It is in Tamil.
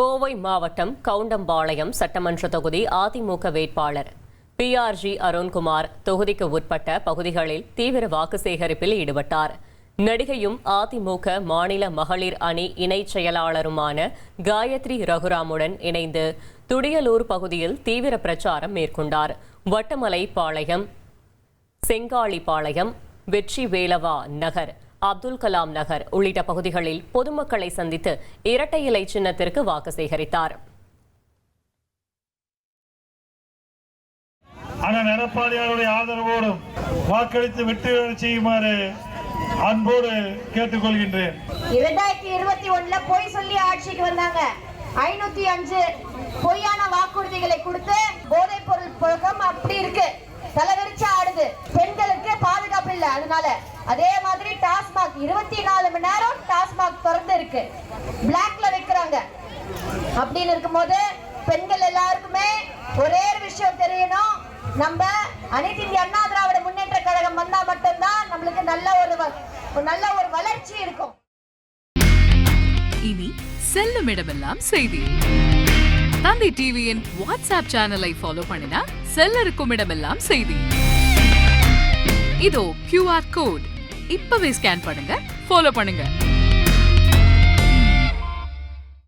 கோவை மாவட்டம் கவுண்டம்பாளையம் சட்டமன்ற தொகுதி அதிமுக வேட்பாளர் PRG அருண்குமார் தொகுதிக்கு உட்பட்ட பகுதிகளில் தீவிர வாக்கு சேகரிப்பில் ஈடுபட்டார். நடிகையும் அதிமுக மாநில மகளிர் அணி இணைச் செயலாளருமான காயத்ரி ரகுராமுடன் இணைந்து துடியலூர் பகுதியில் தீவிர பிரச்சாரம் மேற்கொண்டார். வட்டமலைப்பாளையம், செங்காளிப்பாளையம், வெற்றி வேலவா நகர், அப்துல் கலாம் நகர் உள்ளிட்ட பகுதிகளில் பொதுமக்களை சந்தித்து இரட்டை இலை சின்னத்திற்கு வாக்கு சேகரித்தார். அண்ணன் எடப்பாடியாருடைய ஆதரவோடும் வாக்களித்து வெற்றி செய்யுமாறு அன்போடு கேட்டுக்கொள்கின்றேன். 2021 பொய் சொல்லி ஆட்சிக்கு வந்தாங்க. 505 பொய்யான வாக்குறுதிகளை கொடுத்து போதைப் பொருள் புழக்கம் அப்படி இருக்கு, தலைவிரிச்சு ஆடுது. பெண்களுக்கு பாதுகாப்பு இல்லை. அதனால அதே மாதிரி டாஸ்மாக் 24 மணி நேரம் டாஸ்மாக் திறந்து இருக்கு, பிளாக்ல வைக்கிறாங்க. அப்படின்னு இருக்கும்போது பெண்கள் எல்லாருக்குமே ஒரே ஒரு விஷயம் தெரியணும், நம்ம அனைத்து இந்திய அண்ணா திராவிட முன்னேற்ற கழகம் வந்தா மட்டும்தான் நம்மளுக்கு நல்ல ஒரு வளர்ச்சி இருக்கும். இனி செல்லும் இடமெல்லாம் செய்தி. தந்தி டிவியின் வாட்ஸ்அப் சேனலை ஃபாலோ பண்ணினா செல்ல இருக்கும் இடமெல்லாம் செய்தி. இதோ QR கோட் இப்பவே ஸ்கேன் பண்ணுங்க, ஃபாலோ பண்ணுங்க.